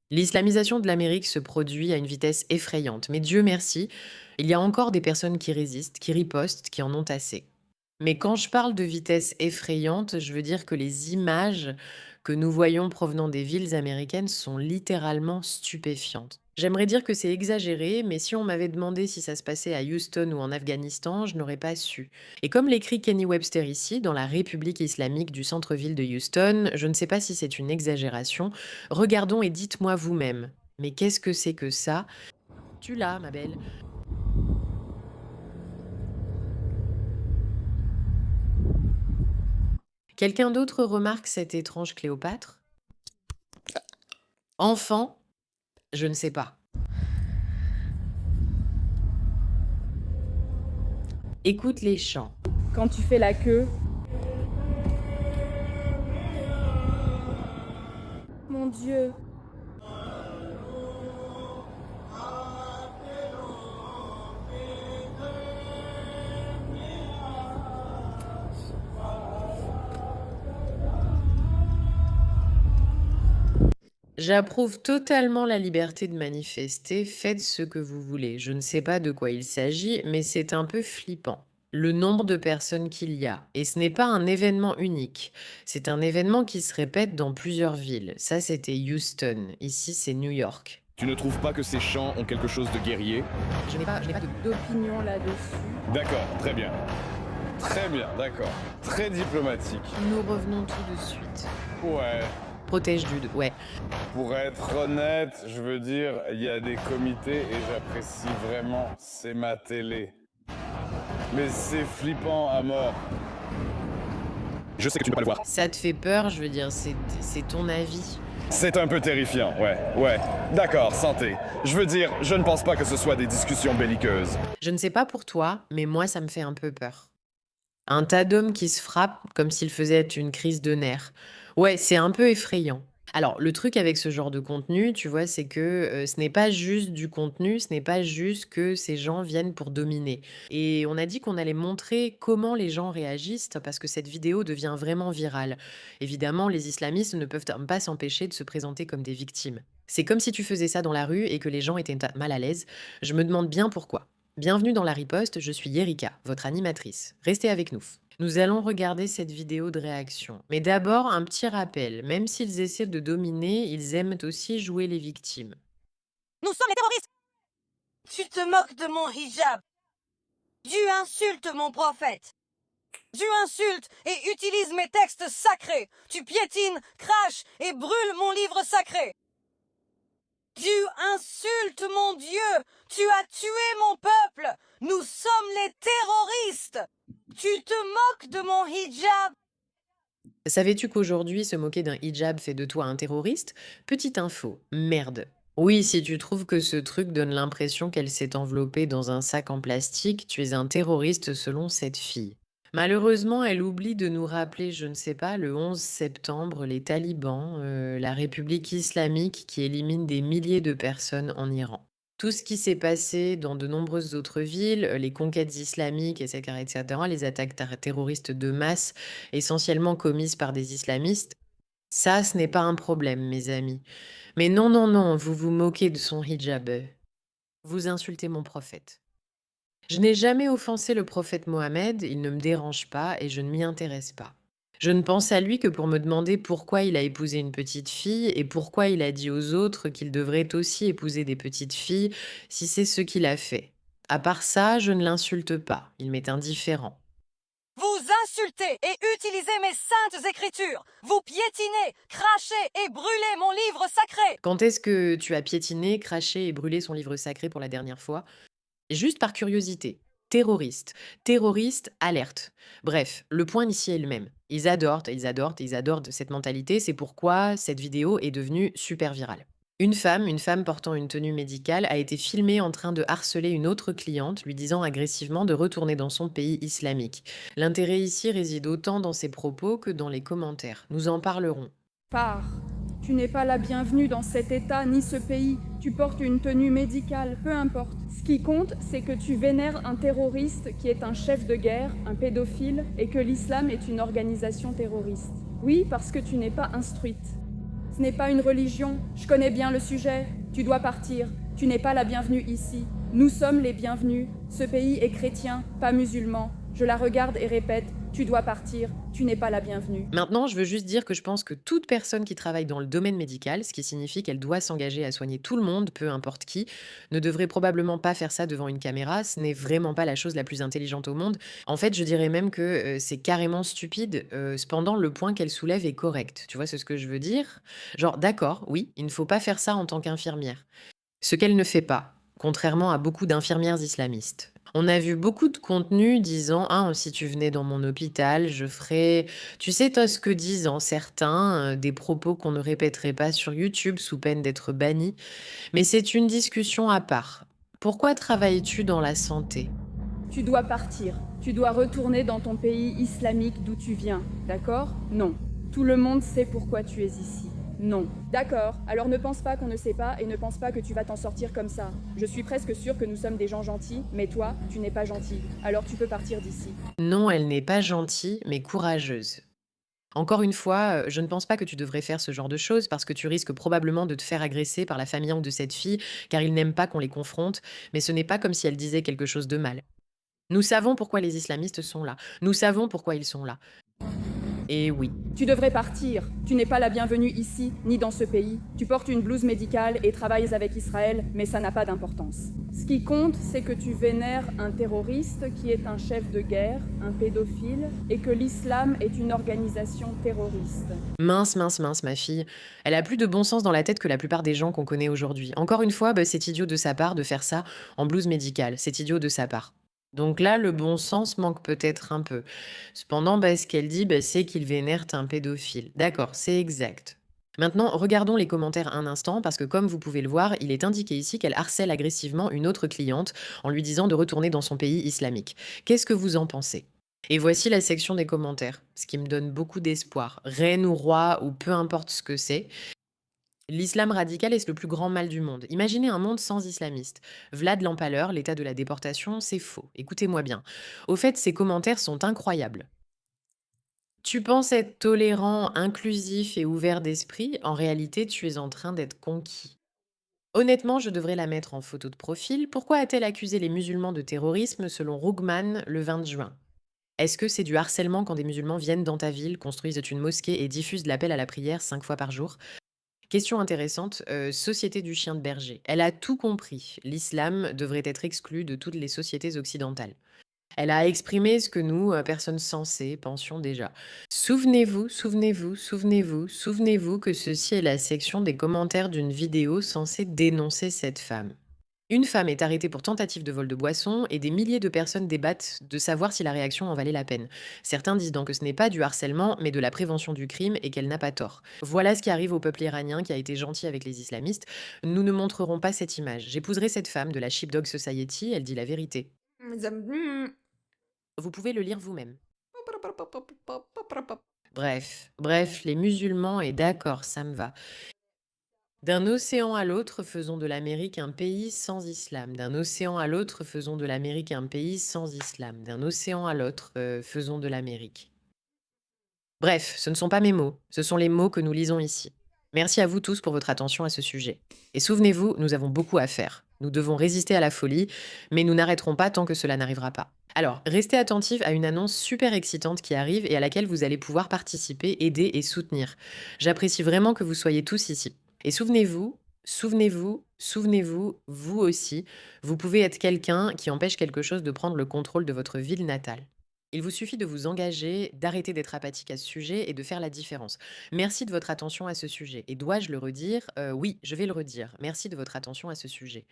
L'islamisation de l'Amérique se produit à une vitesse effrayante, mais Dieu merci, il y a encore des personnes qui résistent, qui ripostent, qui en ont assez. Mais quand je parle de vitesse effrayante, je veux dire que les images que nous voyons provenant des villes américaines sont littéralement stupéfiantes. J'aimerais dire que c'est exagéré, mais si on m'avait demandé si ça se passait à Houston ou en Afghanistan, je n'aurais pas su. Et comme l'écrit Kenny Webster ici, dans la République islamique du centre-ville de Houston, je ne sais pas si c'est une exagération. Regardons et dites-moi vous-même. Mais qu'est-ce que c'est que ça? Tu l'as, ma belle. Quelqu'un d'autre remarque cette étrange Cléopâtre? Enfant? Je ne sais pas. Écoute les chants. Quand tu fais la queue, mon Dieu, J'approuve totalement la liberté de manifester, faites ce que vous voulez. Je ne sais pas de quoi il s'agit, mais c'est un peu flippant. Le nombre de personnes qu'il y a. Et ce n'est pas un événement unique. C'est un événement qui se répète dans plusieurs villes. Ça, c'était Houston. Ici, c'est New York. Tu ne trouves pas que ces chants ont quelque chose de guerrier? Je n'ai pas de... d'opinion là-dessus. D'accord, très bien. Très bien, d'accord. Très diplomatique. Nous revenons tout de suite. Ouais. Protège Jude, ouais. Pour être honnête, je veux dire, il y a des comités et j'apprécie vraiment, c'est ma télé. Mais c'est flippant à mort. Je sais que tu ne peux pas le voir. Ça te fait peur, je veux dire, c'est ton avis. C'est un peu terrifiant, ouais. D'accord, santé. Je veux dire, je ne pense pas que ce soit des discussions belliqueuses. Je ne sais pas pour toi, mais moi, ça me fait un peu peur. Un tas d'hommes qui se frappent comme s'ils faisaient une crise de nerfs. Ouais, c'est un peu effrayant. Alors, le truc avec ce genre de contenu, tu vois, c'est que ce n'est pas juste du contenu, ce n'est pas juste que ces gens viennent pour dominer. Et on a dit qu'on allait montrer comment les gens réagissent parce que cette vidéo devient vraiment virale. Évidemment, les islamistes ne peuvent pas s'empêcher de se présenter comme des victimes. C'est comme si tu faisais ça dans la rue et que les gens étaient mal à l'aise. Je me demande bien pourquoi. Bienvenue dans la riposte, je suis Yerika, votre animatrice. Restez avec nous. Nous allons regarder cette vidéo de réaction. Mais d'abord, un petit rappel. Même s'ils essaient de dominer, ils aiment aussi jouer les victimes. Nous sommes les terroristes. Tu te moques de mon hijab. Tu insultes mon prophète. Tu insultes et utilises mes textes sacrés. Tu piétines, craches et brûles mon livre sacré. Tu insultes mon Dieu. Tu as tué mon peuple. Nous sommes les terroristes. Tu te moques de mon hijab. Savais-tu qu'aujourd'hui, se moquer d'un hijab fait de toi un terroriste? Petite info, merde. Oui, si tu trouves que ce truc donne l'impression qu'elle s'est enveloppée dans un sac en plastique, tu es un terroriste selon cette fille. Malheureusement, elle oublie de nous rappeler, je ne sais pas, le 11 septembre, les talibans, la République islamique qui élimine des milliers de personnes en Iran. Tout ce qui s'est passé dans de nombreuses autres villes, les conquêtes islamiques, etc., les attaques terroristes de masse, essentiellement commises par des islamistes, ça, ce n'est pas un problème, mes amis. Mais non, non, non, vous vous moquez de son hijab. Vous insultez mon prophète. Je n'ai jamais offensé le prophète Mohammed, il ne me dérange pas et je ne m'y intéresse pas. Je ne pense à lui que pour me demander pourquoi il a épousé une petite fille et pourquoi il a dit aux autres qu'ils devraient aussi épouser des petites filles si c'est ce qu'il a fait. À part ça, je ne l'insulte pas, il m'est indifférent. Vous insultez et utilisez mes saintes écritures. Vous piétinez, crachez et brûlez mon livre sacré. Quand est-ce que tu as piétiné, craché et brûlé son livre sacré pour la dernière fois? Juste par curiosité. Terroriste. Terroriste, alerte. Bref, le point ici est le même. Ils adorent cette mentalité. C'est pourquoi cette vidéo est devenue super virale. Une femme portant une tenue médicale, a été filmée en train de harceler une autre cliente, lui disant agressivement de retourner dans son pays islamique. L'intérêt ici réside autant dans ses propos que dans les commentaires. Nous en parlerons. pars. Tu n'es pas la bienvenue dans cet état ni ce pays. Tu portes une tenue médicale, peu importe. Ce qui compte, c'est que tu vénères un terroriste qui est un chef de guerre, un pédophile, et que l'islam est une organisation terroriste. Oui, parce que tu n'es pas instruite. Ce n'est pas une religion, je connais bien le sujet. Tu dois partir, tu n'es pas la bienvenue ici. Nous sommes les bienvenus. Ce pays est chrétien, pas musulman. Je la regarde et répète, tu dois partir, tu n'es pas la bienvenue. Maintenant, je veux juste dire que je pense que toute personne qui travaille dans le domaine médical, ce qui signifie qu'elle doit s'engager à soigner tout le monde, peu importe qui, ne devrait probablement pas faire ça devant une caméra. Ce n'est vraiment pas la chose la plus intelligente au monde. En fait, je dirais même que c'est carrément stupide. Cependant, le point qu'elle soulève est correct. Tu vois, c'est ce que je veux dire. Genre, d'accord, oui, il ne faut pas faire ça en tant qu'infirmière. Ce qu'elle ne fait pas, contrairement à beaucoup d'infirmières islamistes. On a vu beaucoup de contenu disant: «Ah, si tu venais dans mon hôpital, je ferais» tu sais, toi, ce que disent certains, des propos qu'on ne répéterait pas sur YouTube sous peine d'être bannis. Mais c'est une discussion à part. Pourquoi travailles-tu dans la santé? Tu dois partir, tu dois retourner dans ton pays islamique d'où tu viens, d'accord? Non. Tout le monde sait pourquoi tu es ici. Non. D'accord, alors ne pense pas qu'on ne sait pas et ne pense pas que tu vas t'en sortir comme ça. Je suis presque sûre que nous sommes des gens gentils, mais toi, tu n'es pas gentil. Alors tu peux partir d'ici. Non, elle n'est pas gentille, mais courageuse. Encore une fois, je ne pense pas que tu devrais faire ce genre de choses parce que tu risques probablement de te faire agresser par la famille de cette fille, car ils n'aiment pas qu'on les confronte, mais ce n'est pas comme si elle disait quelque chose de mal. Nous savons pourquoi les islamistes sont là. Nous savons pourquoi ils sont là. Et oui. Tu devrais partir. Tu n'es pas la bienvenue ici, ni dans ce pays. Tu portes une blouse médicale et travailles avec Israël, mais ça n'a pas d'importance. Ce qui compte, c'est que tu vénères un terroriste qui est un chef de guerre, un pédophile, et que l'islam est une organisation terroriste. Mince, mince, mince, ma fille. Elle a plus de bon sens dans la tête que la plupart des gens qu'on connaît aujourd'hui. Encore une fois, c'est idiot de sa part de faire ça en blouse médicale. C'est idiot de sa part. Donc là, le bon sens manque peut-être un peu. Cependant, ce qu'elle dit, c'est qu'il vénère un pédophile. D'accord, c'est exact. Maintenant, regardons les commentaires un instant, parce que comme vous pouvez le voir, il est indiqué ici qu'elle harcèle agressivement une autre cliente en lui disant de retourner dans son pays islamique. Qu'est-ce que vous en pensez? Et voici la section des commentaires, ce qui me donne beaucoup d'espoir. Reine ou roi, ou peu importe ce que c'est, l'islam radical est le plus grand mal du monde. Imaginez un monde sans islamistes. Vlad l'Empaleur, l'état de la déportation, c'est faux. Écoutez-moi bien. Au fait, ces commentaires sont incroyables. Tu penses être tolérant, inclusif et ouvert d'esprit, en réalité, tu es en train d'être conquis. Honnêtement, je devrais la mettre en photo de profil. Pourquoi a-t-elle accusé les musulmans de terrorisme selon Rougman le 20 juin? Est-ce que c'est du harcèlement quand des musulmans viennent dans ta ville, construisent une mosquée et diffusent l'appel à la prière 5 fois par jour? Question intéressante, société du chien de berger. Elle a tout compris. L'islam devrait être exclu de toutes les sociétés occidentales. Elle a exprimé ce que nous, personnes sensées, pensions déjà. Souvenez-vous, souvenez-vous, souvenez-vous, souvenez-vous que ceci est la section des commentaires d'une vidéo censée dénoncer cette femme. Une femme est arrêtée pour tentative de vol de boisson et des milliers de personnes débattent de savoir si la réaction en valait la peine. Certains disent donc que ce n'est pas du harcèlement, mais de la prévention du crime et qu'elle n'a pas tort. Voilà ce qui arrive au peuple iranien qui a été gentil avec les islamistes. Nous ne montrerons pas cette image. J'épouserai cette femme de la Sheepdog Society, elle dit la vérité. Vous pouvez le lire vous-même. Bref, les musulmans, et d'accord, ça me va. D'un océan à l'autre, faisons de l'Amérique un pays sans islam. D'un océan à l'autre, faisons de l'Amérique un pays sans islam. D'un océan à l'autre, faisons de l'Amérique. Bref, ce ne sont pas mes mots, ce sont les mots que nous lisons ici. Merci à vous tous pour votre attention à ce sujet. Et souvenez-vous, nous avons beaucoup à faire. Nous devons résister à la folie, mais nous n'arrêterons pas tant que cela n'arrivera pas. Alors, restez attentifs à une annonce super excitante qui arrive et à laquelle vous allez pouvoir participer, aider et soutenir. J'apprécie vraiment que vous soyez tous ici. Et souvenez-vous, souvenez-vous, souvenez-vous, vous aussi, vous pouvez être quelqu'un qui empêche quelque chose de prendre le contrôle de votre ville natale. Il vous suffit de vous engager, d'arrêter d'être apathique à ce sujet et de faire la différence. Merci de votre attention à ce sujet. Et dois-je le redire? Oui, je vais le redire. Merci de votre attention à ce sujet.